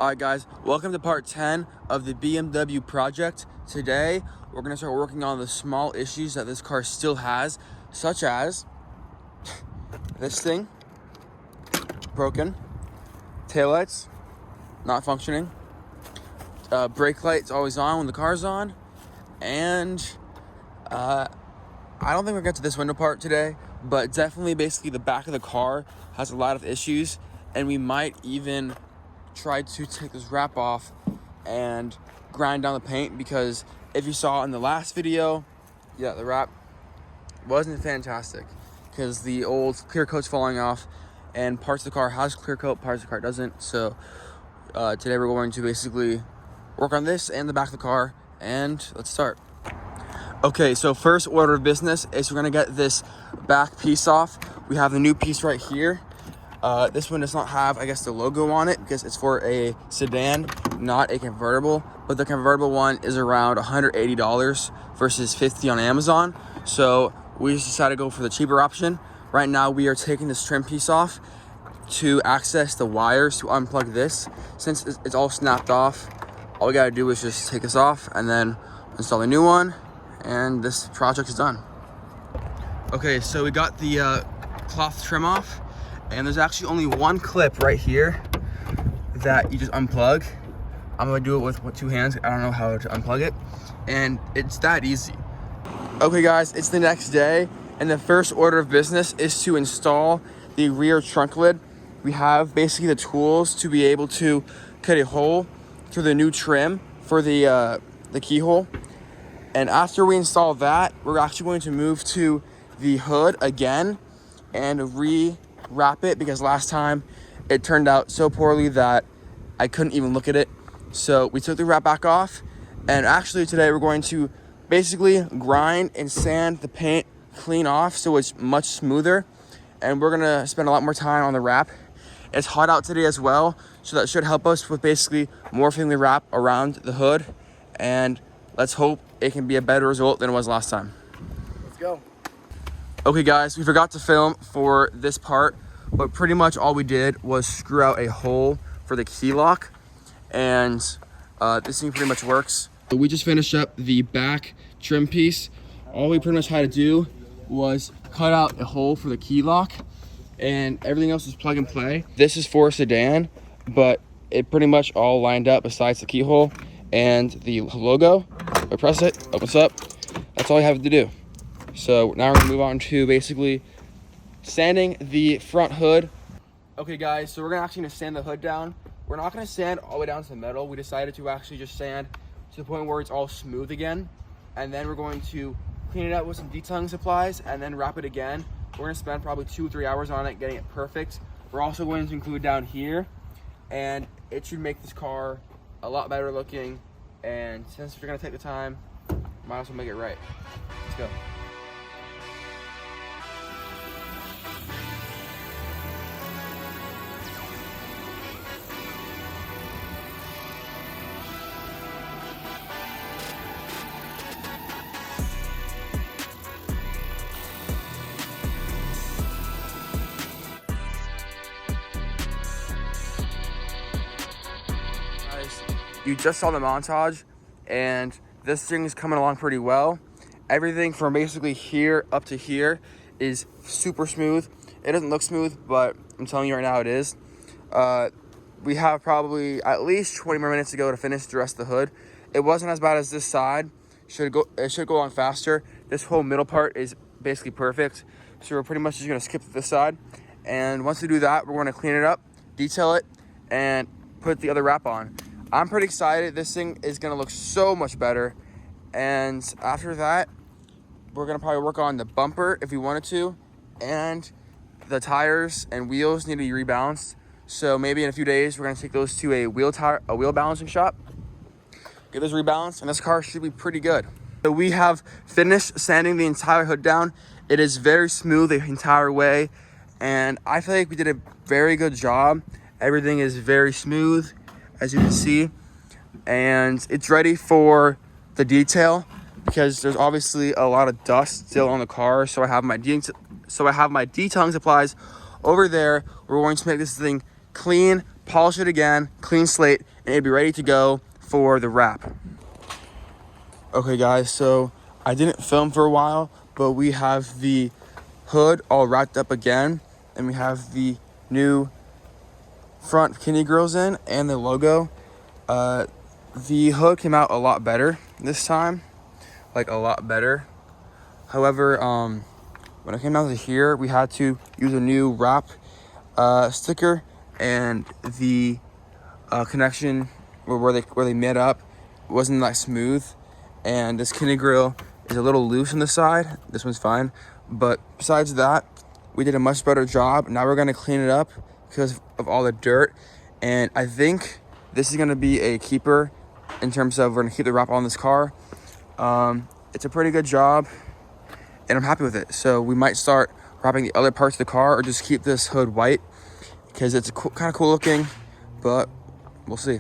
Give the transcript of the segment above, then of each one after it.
Alright guys, welcome to part 10 of the BMW project. Today, we're going to start working on the small issues that this car still has, such as this thing, broken, taillights, not functioning, brake light's always on when the car's on, and I don't think we're going to get to this window part today, but definitely basically the back of the car has a lot of issues, and we might even try to take this wrap off and grind down the paint, because if you saw in the last video, the wrap wasn't fantastic because the old clear coat's falling off and parts of the car has clear coat, parts of the car doesn't. So today we're going to basically work on this and the back of the car, and let's start. Okay, so first order of business is we're gonna get this back piece off. We have the new piece right here. This one does not have, I guess, the logo on it because it's for a sedan, not a convertible. But the convertible one is around $180 versus $50 on Amazon. So we just decided to go for the cheaper option. Right now, we are taking this trim piece off to access the wires to unplug this. Since it's all snapped off, all we gotta do is just take this off and then install a new one, and this project is done. Okay, so we got the cloth trim off. And there's actually only one clip right here that you just unplug. I'm gonna do it with two hands. I don't know how to unplug it. And it's that easy. Okay guys, it's the next day. And the first order of business is to install the rear trunk lid. We have basically the tools to be able to cut a hole through the new trim for the keyhole. And after we install that, we're actually going to move to the hood again and wrap it, because last time it turned out so poorly that I couldn't even look at it. So we took the wrap back off, and actually today we're going to basically grind and sand the paint clean off so it's much smoother, and we're gonna spend a lot more time on the wrap. It's hot out today as well, so that should help us with basically morphing the wrap around the hood, and let's hope it can be a better result than it was last time. Let's go. Okay guys, we forgot to film for this part, but pretty much all we did was screw out a hole for the key lock, and this thing pretty much works. So we just finished up the back trim piece. All we pretty much had to do was cut out a hole for the key lock, and everything else is plug and play. This is for a sedan, but it pretty much all lined up besides the keyhole and the logo. I press it, opens up. That's all you have to do. So now we're gonna move on to basically sanding the front hood. Okay guys, so we're actually gonna sand the hood down. We're not gonna sand all the way down to the metal. We decided to actually just sand to the point where it's all smooth again. And then we're going to clean it up with some detailing supplies and then wrap it again. We're gonna spend probably 2 or 3 hours on it, getting it perfect. We're also going to include down here, and it should make this car a lot better looking. And since we're gonna take the time, might as well make it right. Let's go. You just saw the montage, and this thing is coming along pretty well. Everything from basically here up to here is super smooth. It doesn't look smooth, but I'm telling you right now it is. We have probably at least 20 more minutes to go to finish the rest of the hood. It wasn't as bad as this side. It should go on faster. This whole middle part is basically perfect. So we're pretty much just gonna skip to this side. And once we do that, we're gonna clean it up, detail it, and put the other wrap on. I'm pretty excited. This thing is gonna look so much better. And after that, we're gonna probably work on the bumper if we wanted to, and the tires and wheels need to be rebalanced. So maybe in a few days, we're gonna take those to a wheel balancing shop, get those rebalanced, and this car should be pretty good. So we have finished sanding the entire hood down. It is very smooth the entire way, and I feel like we did a very good job. Everything is very smooth, as you can see, and it's ready for the detail, because there's obviously a lot of dust still on the car. So I have my detailing supplies over there. We're going to make this thing clean, polish it again, clean slate, and it'd be ready to go for the wrap. Okay guys, so I didn't film for a while, but we have the hood all wrapped up again, and we have the new front kidney grills in and the logo. The hood came out a lot better this time, like a lot better. However, when it came down to here, we had to use a new wrap sticker, and the connection where they met up wasn't that smooth, and this kidney grill is a little loose on the side. This one's fine, but besides that, we did a much better job. Now we're gonna clean it up because of all the dirt, and I think this is gonna be a keeper in terms of we're gonna keep the wrap on this car. It's a pretty good job, and I'm happy with it. So we might start wrapping the other parts of the car, or just keep this hood white because it's kind of cool looking, but we'll see.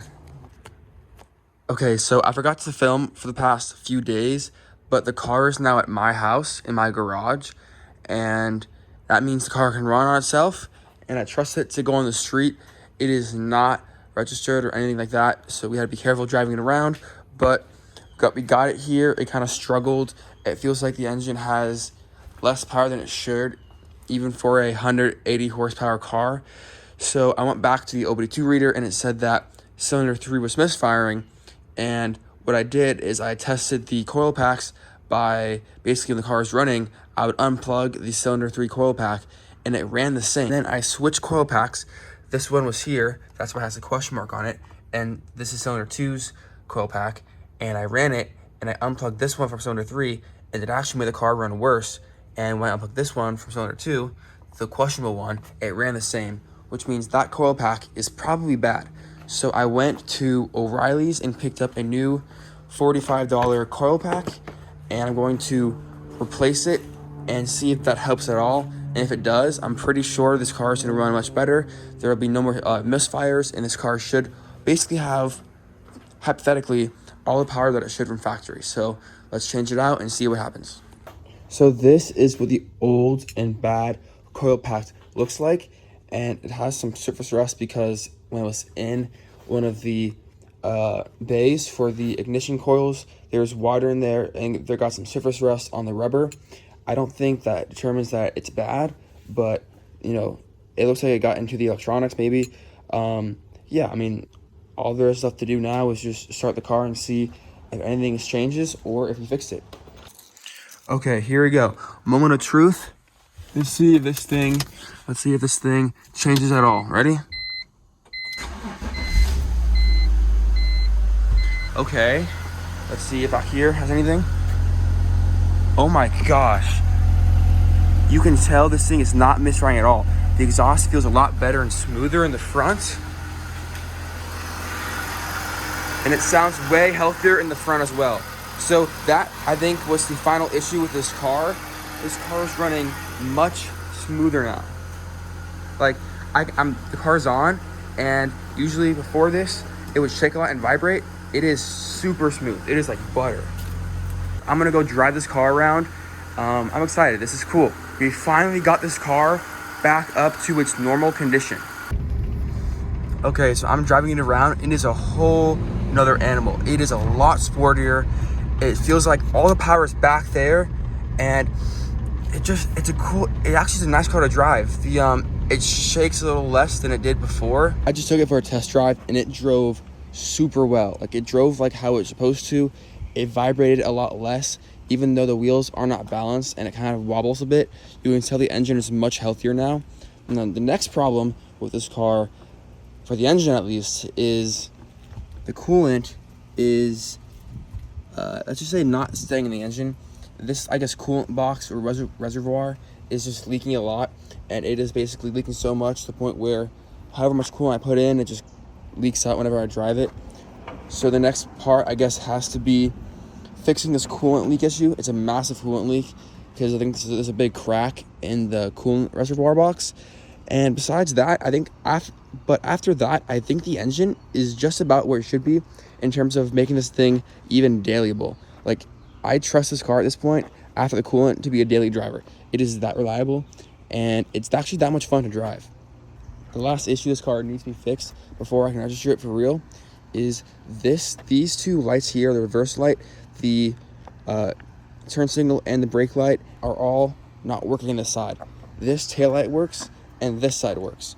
Okay, so I forgot to film for the past few days, but the car is now at my house in my garage, and that means the car can run on itself, and I trust it to go on the street. It is not registered or anything like that, so we had to be careful driving it around, but we got it here. It kind of struggled. It feels like the engine has less power than it should, even for a 180 horsepower car. So I went back to the OBD2 reader, and it said that cylinder 3 was misfiring, and what I did is I tested the coil packs by basically when the car is running, I would unplug the cylinder 3 coil pack, and it ran the same. Then I switched coil packs. This one was here, that's why it has a question mark on it, and this is cylinder 2's coil pack, and I ran it, and I unplugged this one from cylinder 3, and it actually made the car run worse. And when I unplugged this one from cylinder 2, the questionable one, it ran the same, which means that coil pack is probably bad. So I went to O'Reilly's and picked up a new $45 coil pack, and I'm going to replace it and see if that helps at all. And if it does, I'm pretty sure this car is going to run much better. There will be no more misfires, and this car should basically have, hypothetically, all the power that it should from factory. So let's change it out and see what happens. So this is what the old and bad coil pack looks like, and it has some surface rust because when I was in one of the bays for the ignition coils, there's water in there, and there got some surface rust on the rubber. I don't think that determines that it's bad, but you know, it looks like it got into the electronics maybe. Yeah, I mean, all there is left to do now is just start the car and see if anything changes or if we fixed it. Okay, here we go. Moment of truth. Let's see if this thing changes at all. Ready? Okay, let's see if back here has anything. Oh my gosh. You can tell this thing is not misfiring at all. The exhaust feels a lot better and smoother in the front. And it sounds way healthier in the front as well. So that, I think, was the final issue with this car. This car is running much smoother now. Like, the car's on, and usually before this, it would shake a lot and vibrate. It is super smooth. It is like butter. I'm gonna go drive this car around. I'm excited. This is cool. We finally got this car back up to its normal condition. Okay, so I'm driving it around. It is a whole another animal. It is a lot sportier. It feels like all the power is back there, and it actually is a nice car to drive. It shakes a little less than it did before. I just took it for a test drive, and it drove super well. Like, it drove like how it's supposed to. It vibrated a lot less, even though the wheels are not balanced and it kind of wobbles a bit. You can tell the engine is much healthier now. And then the next problem with this car, for the engine at least, is the coolant is, let's just say, not staying in the engine. This, I guess, coolant box or reservoir is just leaking a lot, and it is basically leaking so much to the point where however much coolant I put in, it just leaks out whenever I drive it. So the next part, I guess, has to be fixing this coolant leak issue. It's a massive coolant leak because I think there's a big crack in the coolant reservoir box. And besides that, I think after that, I think the engine is just about where it should be in terms of making this thing even dailyable. Like, I trust this car at this point, after the coolant, to be a daily driver. It is that reliable, and it's actually that much fun to drive. The last issue this car needs to be fixed before I can register it for real is these two lights here, the reverse light, the turn signal, and the brake light are all not working on this side. This tail light works and this side works.